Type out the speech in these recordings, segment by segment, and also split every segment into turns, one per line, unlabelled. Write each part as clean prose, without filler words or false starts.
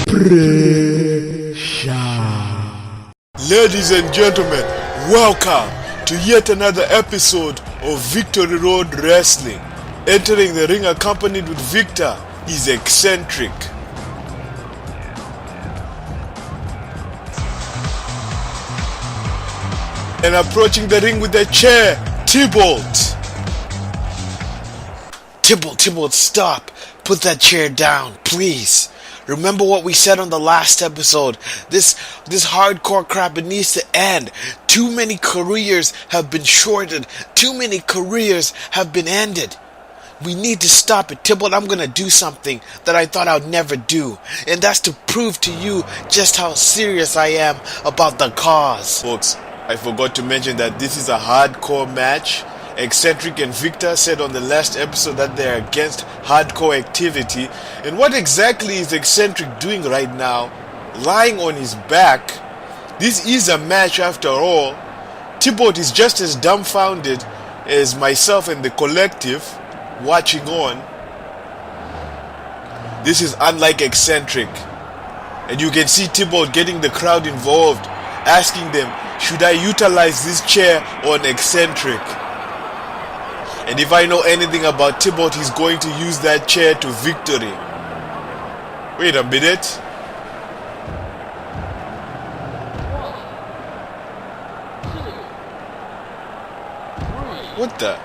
Pressure.
Ladies and gentlemen, welcome to yet another episode of Victory Road Wrestling. Entering the ring accompanied with Victor is Eccentrik. And approaching the ring with a chair, Tybalt.
Tybalt, stop. Put that chair down, please. Remember what we said on the last episode. This hardcore crap, it needs to end. Too many careers have been shorted. Too many careers have been ended. We need to stop it. Tybalt, I'm going to do something that I thought I'd never do. And that's to prove to you just how serious I am about the cause.
Folks, I forgot to mention that this is a hardcore match. Eccentrik and Victor said on the last episode that they're against hardcore activity. And what exactly is Eccentrik doing right now? Lying on his back. This is a match after all. Tybalt is just as dumbfounded as myself and the collective watching on. This is unlike Eccentrik. And you can see Tybalt getting the crowd involved, asking them, should I utilize this chair on Eccentrik? And if I know anything about Tybalt, he's going to use that chair to victory. Wait a minute. What the?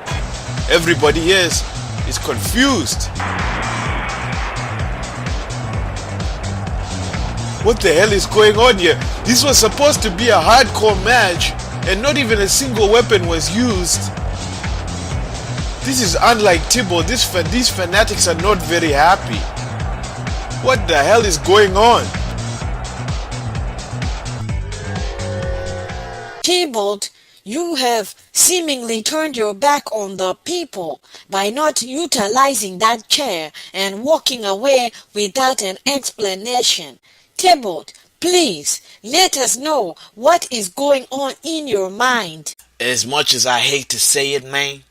Everybody is confused. What the hell is going on here? This was supposed to be a hardcore match and not even a single weapon was used. This is unlike Tybalt. These fanatics are not very happy. What the hell is going on?
Tybalt, you have seemingly turned your back on the people by not utilizing that chair and walking away without an explanation. Tybalt, please, let us know what is going on in your mind.
As much as I hate to say it, man,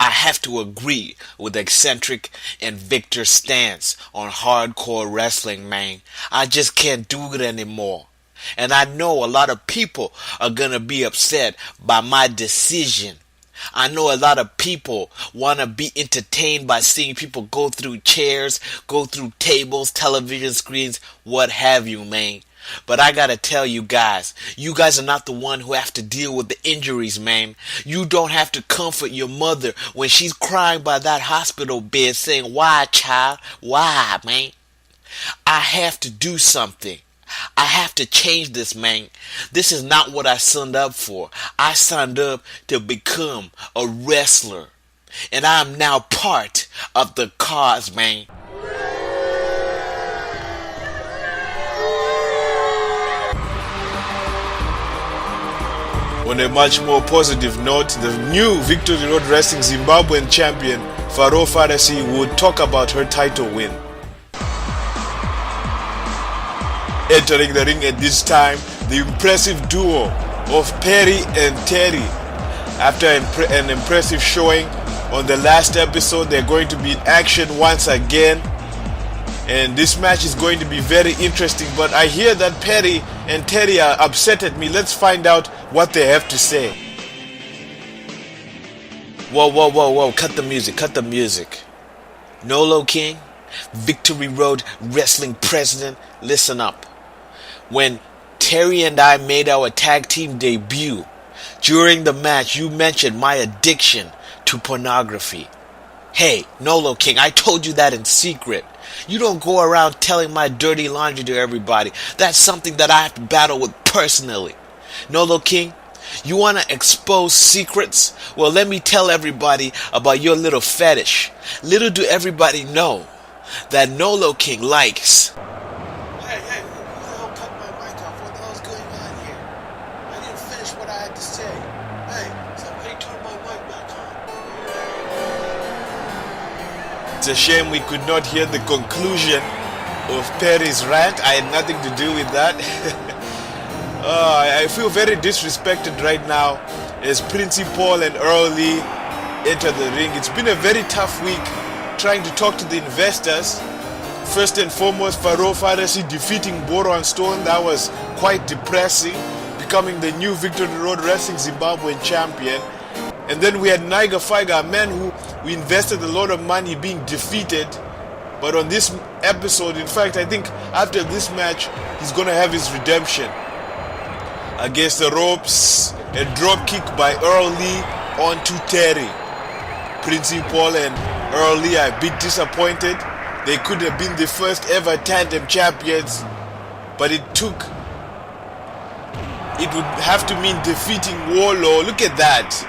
I have to agree with Eccentrik and Victor's stance on hardcore wrestling, man. I just can't do it anymore. And I know a lot of people are gonna be upset by my decision. I know a lot of people wanna be entertained by seeing people go through chairs, go through tables, television screens, what have you, man. But I gotta tell you guys are not the one who have to deal with the injuries, man. You don't have to comfort your mother when she's crying by that hospital bed saying, why, child? Why, man? I have to do something. I have to change this, man. This is not what I signed up for. I signed up to become a wrestler. And I am now part of the cause, man.
On a much more positive note, the new Victory Road Wrestling Zimbabwean champion Pharoah Pharisee would talk about her title win. Entering the ring at this time, the impressive duo of Perry and Terry. After an impressive showing on the last episode, they're going to be in action once again. And this match is going to be very interesting, but I hear that Perry and Terry are upset at me. Let's find out what they have to say.
Whoa, cut the music. Nolo King, Victory Road Wrestling President, listen up. When Terry and I made our tag team debut, during the match you mentioned my addiction to pornography. Hey, Nolo King, I told you that in secret. You don't go around telling my dirty laundry to everybody. That's something that I have to battle with personally. Nolo King, you want to expose secrets? Well, let me tell everybody about your little fetish. Little do everybody know that Nolo King likes.
Hey, who the hell cut my mic off? What the hell's going on here? I didn't finish what I had to say. Hey, somebody turn my mic back on.
It's a shame we could not hear the conclusion of Perry's rant. I had nothing to do with that. I feel very disrespected right now as Principal and Aoli enter the ring. It's been a very tough week trying to talk to the investors First and foremost, Pharoah Pharisee defeating Boro and Stone. That was quite depressing, becoming the new Victory Road Wrestling Zimbabwean champion. And then we had Niger Figer, a man who we invested a lot of money being defeated. But on this episode, in fact, I think after this match, he's going to have his redemption. Against the ropes, a drop kick by Aoli onto Terry. Prince Paul and Aoli are a bit disappointed. They could have been the first ever tandem champions, but it would have to mean defeating Warlord. Look at that.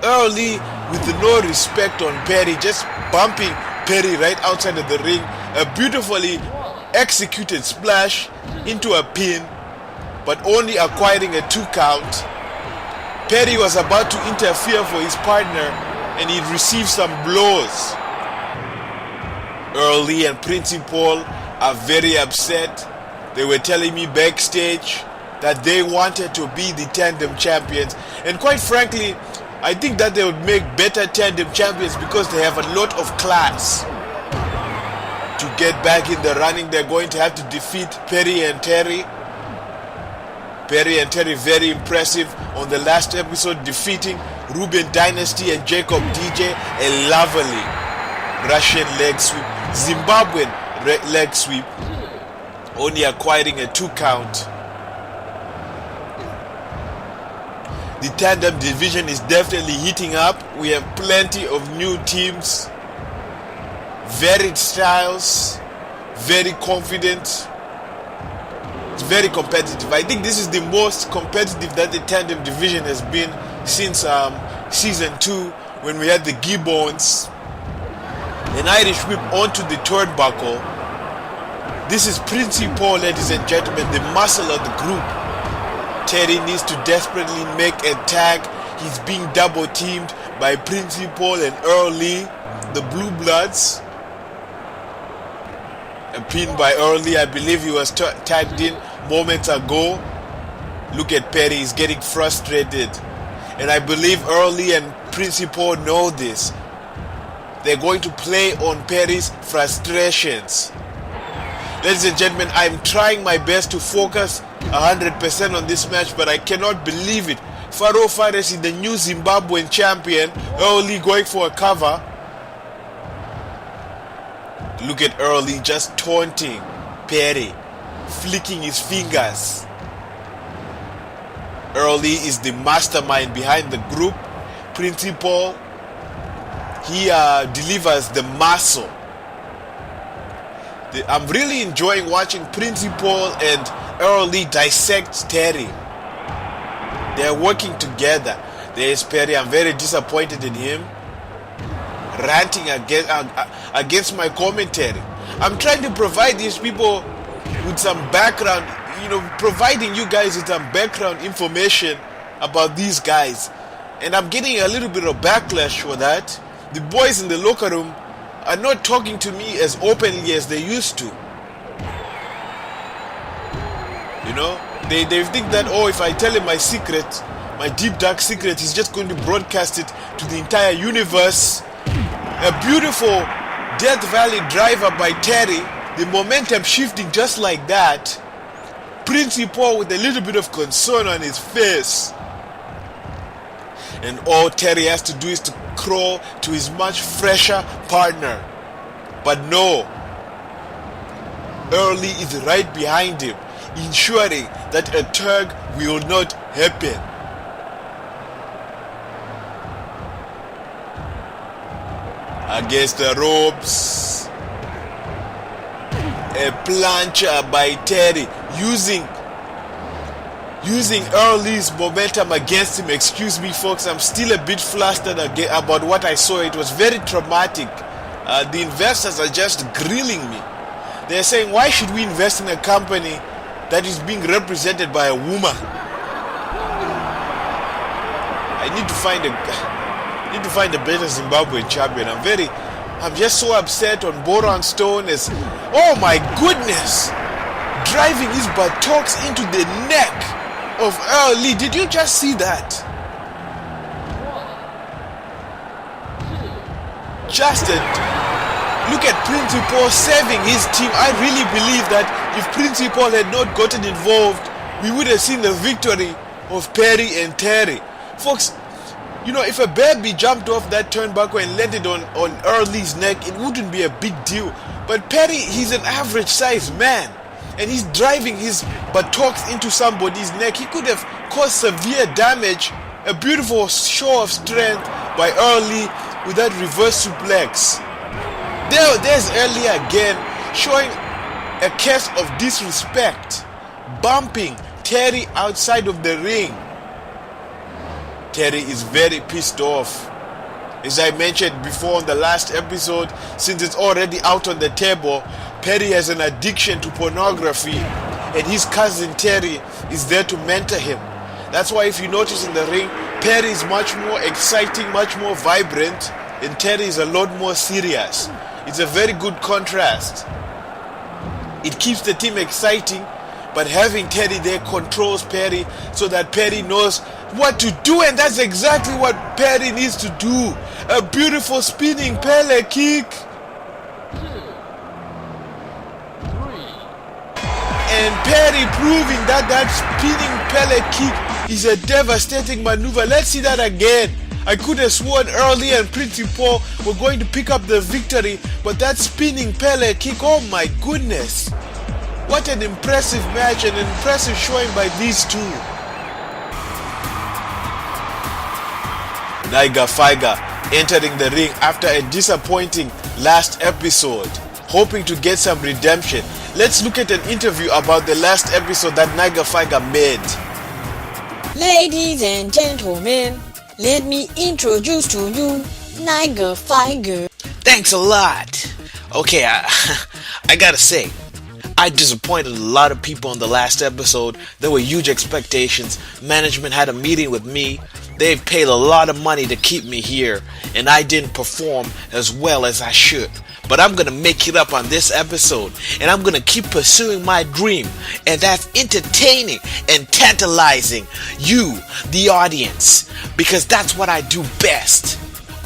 Aoli with no respect on Perry, just bumping Perry right outside of the ring. A beautifully executed splash into a pin, but only acquiring a 2 count. Perry was about to interfere for his partner, and he received some blows. Aoli and Prince Paul are very upset. They were telling me backstage that they wanted to be the tandem champions, and quite frankly, I think that they would make better tandem champions because they have a lot of class. To get back in the running, they're going to have to defeat Perry and Terry. Perry and Terry very impressive on the last episode, defeating Ruben Dynasty and Jacob DJ. A lovely Russian leg sweep, Zimbabwean leg sweep, only acquiring a 2 count. The tandem division is definitely heating up. We have plenty of new teams, varied styles, very confident. It's very competitive. I think this is the most competitive that the tandem division has been since season 2, when we had the Gibbons, an Irish whip onto the turnbuckle. This is Prince Paul, ladies and gentlemen, the muscle of the group. Terry needs to desperately make a tag. He's being double teamed by Prince Paul and Aoli, the Blue Bloods. A pin by Aoli. I believe he was tagged in moments ago. Look at Perry, he's getting frustrated. And I believe Aoli and Prince Paul know this. They're going to play on Perry's frustrations. Ladies and gentlemen, I'm trying my best to focus 100% on this match, but I cannot believe it. Pharoah Pharisee, the new Zimbabwean champion, Aoli going for a cover. Look at Aoli just taunting Perry, flicking his fingers. Aoli is the mastermind behind the group. Prince Paul, he delivers the muscle. I'm really enjoying watching Prince Paul and Aoli dissect Terry. They're working together. There's Perry. I'm very disappointed in him, ranting against my commentary. I'm trying to provide these people with some background, providing you guys with some background information about these guys. And I'm getting a little bit of backlash for that. The boys in the locker room are not talking to me as openly as they used to. They think that, if I tell him my secret, my deep dark secret, he's just going to broadcast it to the entire universe. A beautiful Death Valley driver by Terry, the momentum shifting just like that. Prince Paul with a little bit of concern on his face. And all Terry has to do is to crawl to his much fresher partner. But no, Aoli is right behind him, ensuring that a tug will not happen. Against the ropes, a plancha by Terry, using Aoli's momentum against him. Excuse me, folks, I'm still a bit flustered about what I saw. It was very traumatic. The investors are just grilling me. They're saying, why should we invest in a company that is being represented by a woman? I need to find a better Zimbabwean champion. I'm just so upset on Boron Stone as, oh my goodness, driving his buttocks into the neck of Aoli. Did you just see that? Just a Look at Principal saving his team. I really believe that if Principal had not gotten involved, we would have seen the victory of Perry and Terry. Folks, you know, if a baby jumped off that turnbuckle and landed on Early's neck, it wouldn't be a big deal. But Perry, he's an average sized man, and he's driving his buttocks into somebody's neck. He could have caused severe damage. A beautiful show of strength by Early with that reverse suplex. There's Early again, showing a case of disrespect, bumping Terry outside of the ring. Terry is very pissed off. As I mentioned before on the last episode, since it's already out on the table, Perry has an addiction to pornography, and his cousin Terry is there to mentor him. That's why if you notice in the ring, Perry is much more exciting, much more vibrant, and Terry is a lot more serious. It's a very good contrast. It keeps the team exciting, but having Terry there controls Perry so that Perry knows what to do, and that's exactly what Perry needs to do. A beautiful spinning Pele kick. And Perry proving that spinning Pele kick is a devastating maneuver. Let's see that again. I could have sworn Early and Principal were going to pick up the victory, but that spinning Pele kick, oh my goodness. What an impressive match, an impressive showing by these two. Naga Fica entering the ring after a disappointing last episode, hoping to get some redemption. Let's look at an interview about the last episode that Naga Fica made.
Ladies and gentlemen, let me introduce to you Niger Figer.
Thanks a lot. Okay, I gotta say, I disappointed a lot of people in the last episode. There were huge expectations. Management had a meeting with me. They've paid a lot of money to keep me here, and I didn't perform as well as I should. But I'm gonna make it up on this episode, and I'm gonna keep pursuing my dream, and that's entertaining and tantalizing you, the audience, because that's what I do best.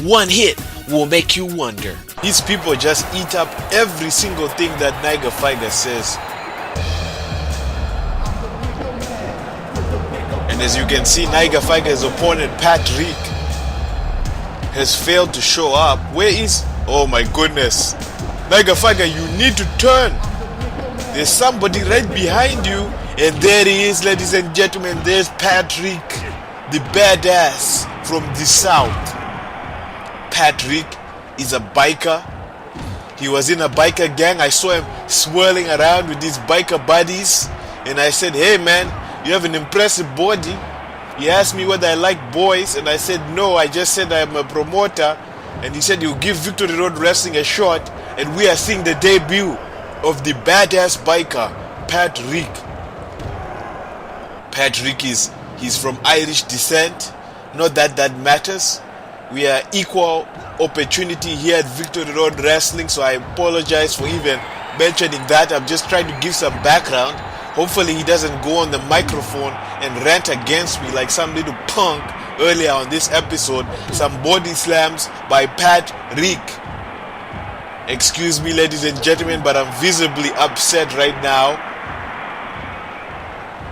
One hit will make you wonder.
These people just eat up every single thing that Naga Fica says. And as you can see, Naga Fica's opponent, Patrick, has failed to show up. Where is... Oh my goodness. Naga Fica, you need to turn. There's somebody right behind you. And there he is, ladies and gentlemen. There's Patrick, the badass from the south. Patrick is a biker. He was in a biker gang. I saw him swirling around with his biker buddies. And I said, hey man, you have an impressive body. He asked me whether I like boys, and I said no, I just said I'm a promoter. And he said he'll give Victory Road Wrestling a shot, and we are seeing the debut of the badass biker, Patrick. Patrick he's from Irish descent. Not that that matters. We are equal opportunity here at Victory Road Wrestling, so I apologize for even mentioning that. I'm just trying to give some background. Hopefully he doesn't go on the microphone and rant against me like some little punk earlier on this episode. Some body slams by Patrick. Excuse me, ladies and gentlemen, but I'm visibly upset right now.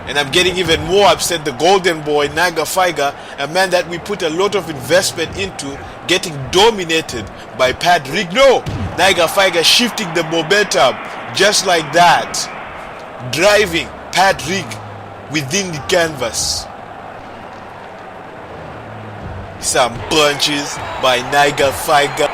And I'm getting even more upset. The golden boy, Naga Fica, a man that we put a lot of investment into, getting dominated by Patrick. No! Naga Fica shifting the momentum just like that. Driving Patrick within the canvas. Some punches by Naga Fica.